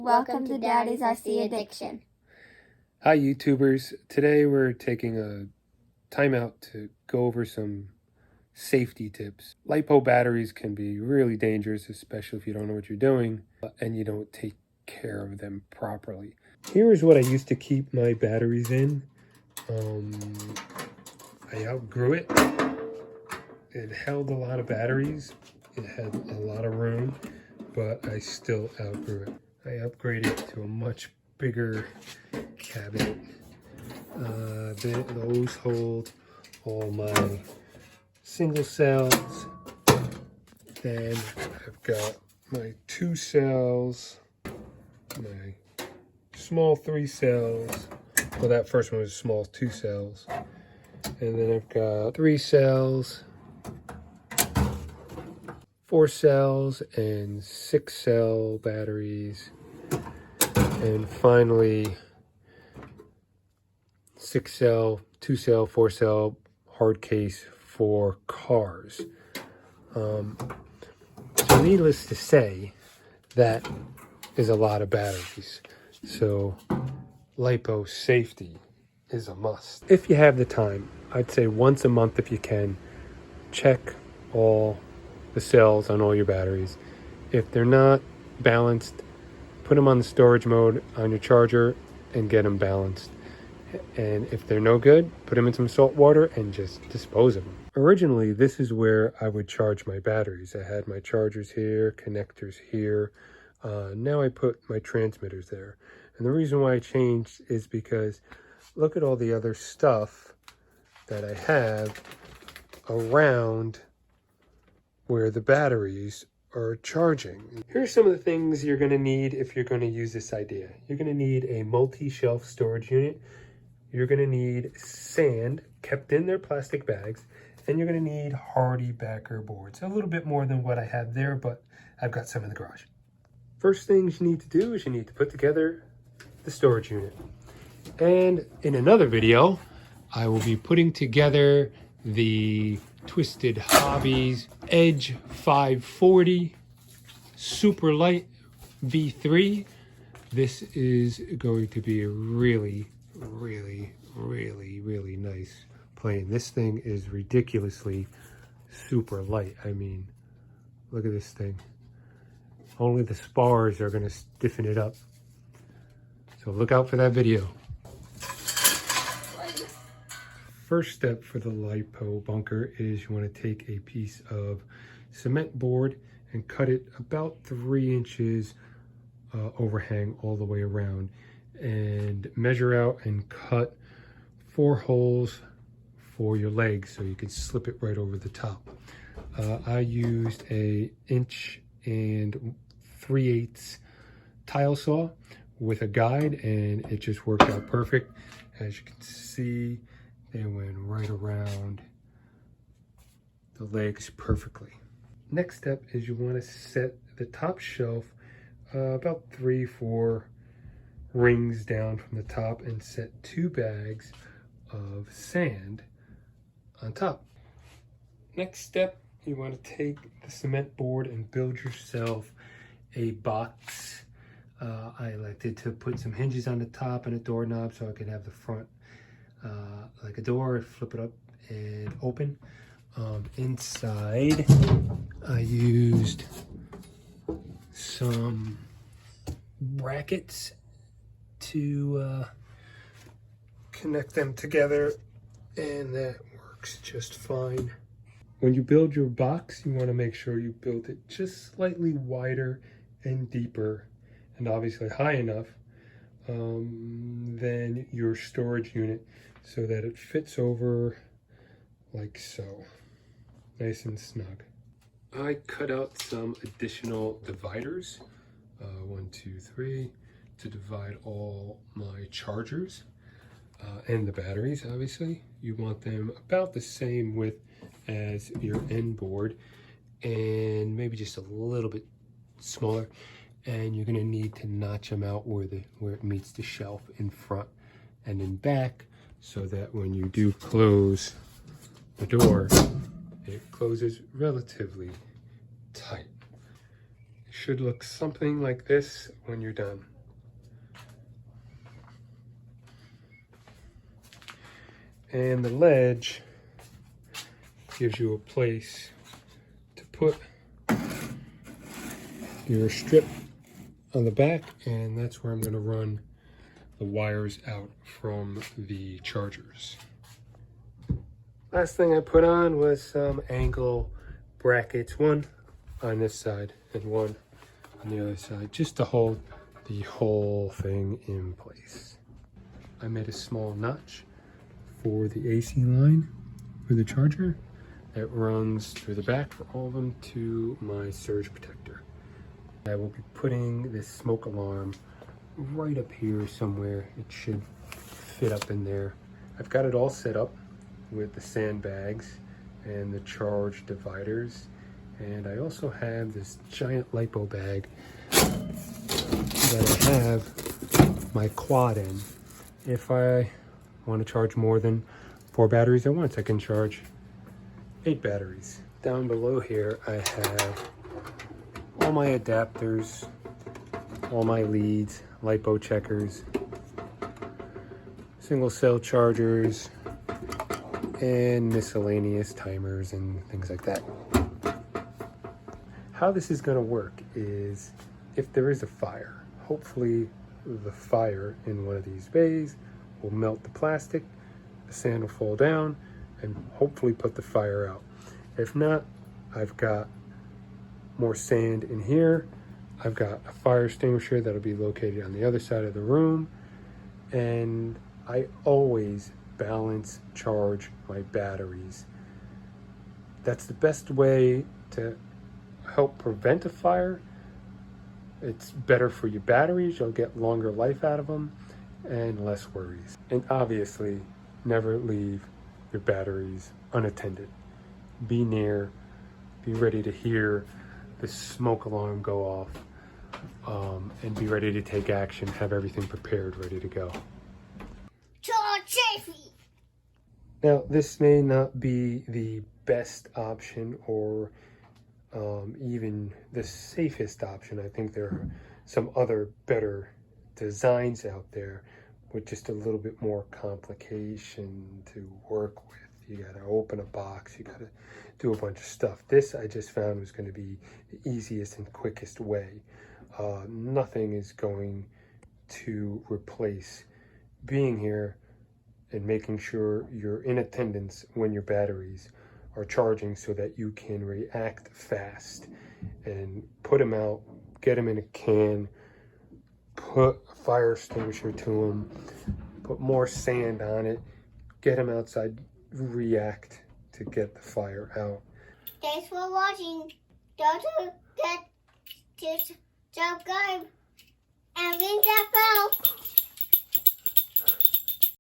Welcome to Daddy's RC Addiction. Hi YouTubers, today we're taking a timeout to go over some safety tips. LiPo batteries can be really dangerous, especially if you don't know what you're doing and you don't take care of them properly. Here's what I used to keep my batteries in. I outgrew it. It held a lot of batteries. It had a lot of room, but I still outgrew it. I upgraded to a much bigger cabinet. Those hold all my single cells. Then I've got my 2 cells, my small 3 cells. Well, that first one was small 2 cells. And then I've got 3 cells, 4 cells, and 6 cell batteries. And finally, 6 cell, 2 cell, 4 cell hard case for cars. So needless to say, that is a lot of batteries. So LiPo safety is a must. If you have the time, I'd say once a month if you can, check all the cells on all your batteries. If they're not balanced, put them on the storage mode on your charger and get them balanced. And if they're no good, put them in some salt water and just dispose of them. Originally, this is where I would charge my batteries. I had my chargers here, connectors here. Now I put my transmitters there. And the reason why I changed is because look at all the other stuff that I have around where the batteries are charging. Here's some of the things you're going to need if you're going to use this idea. You're going to need a multi-shelf storage unit. You're going to need sand kept in their plastic bags, and you're going to need hardy backer boards. A little bit more than what I have there, but I've got some in the garage. First things you need to do is you need to put together the storage unit. And in another video, I will be putting together the Twisted Hobbies Edge 540 Super Light V3. This is going to be a really nice plane. This thing is ridiculously super light. I mean, look at this thing. Only the spars are going to stiffen it up. So look out for that video. First step for the LiPo bunker is you want to take a piece of cement board and cut it about 3 inches overhang all the way around, and measure out and cut 4 holes for your legs so you can slip it right over the top. I used a 1 3/8 tile saw with a guide, and it just worked out perfect. As you can see, they went right around the legs perfectly. Next step is you want to set the top shelf about 3-4 rings down from the top and set 2 bags of sand on top. Next step, you want to take the cement board and build yourself a box. I elected to put some hinges on the top and a doorknob so I could have the front like a door, flip it up and open. Inside, I used some brackets to connect them together, and that works just fine. When you build your box, you want to make sure you build it just slightly wider and deeper, and obviously high enough than your storage unit, so that it fits over like so, nice and snug. I cut out some additional dividers, 1, 2, 3, to divide all my chargers and the batteries. Obviously, you want them about the same width as your end board, and maybe just a little bit smaller. And you're going to need to notch them out where it meets the shelf in front and in back, so that when you do close the door, it closes relatively tight. should look something like this when you're done. And the ledge gives you a place to put your strip on the back, and that's where I'm going to run the wires out from the chargers. Last thing I put on was some angle brackets, one on this side and one on the other side, just to hold the whole thing in place. I made a small notch for the AC line for the charger that runs through the back for all of them to my surge protector. I will be putting this smoke alarm right up here somewhere. It should fit up in there. I've got it all set up with the sandbags and the charge dividers, and I also have this giant LiPo bag that I have my quad in. If I want to charge more than 4 batteries at once, I can charge 8 batteries. Down below here I have all my adapters, all my leads, LiPo checkers, single cell chargers, and miscellaneous timers and things like that. How this is going to work is, if there is a fire, hopefully the fire in one of these bays will melt the plastic, the sand will fall down, and hopefully put the fire out. If not, I've got more sand in here. I've got a fire extinguisher that'll be located on the other side of the room, and I always balance charge my batteries. That's the best way to help prevent a fire. It's better for your batteries, you'll get longer life out of them and less worries. And obviously, never leave your batteries unattended. Be near, be ready to hear the smoke alarm go off, and be ready to take action, have everything prepared, ready to go. Charge safely. Now, this may not be the best option or even the safest option. I think there are some other better designs out there with just a little bit more complication to work with. You gotta open a box, you gotta do a bunch of stuff. This I just found was going to be the easiest and quickest way. Nothing is going to replace being here and making sure you're in attendance when your batteries are charging, so that you can react fast and put them out, get them in a can, put a fire extinguisher to them, put more sand on it, get them outside, react to get the fire out. Thanks for watching. Don't forget to subscribe and ring that bell.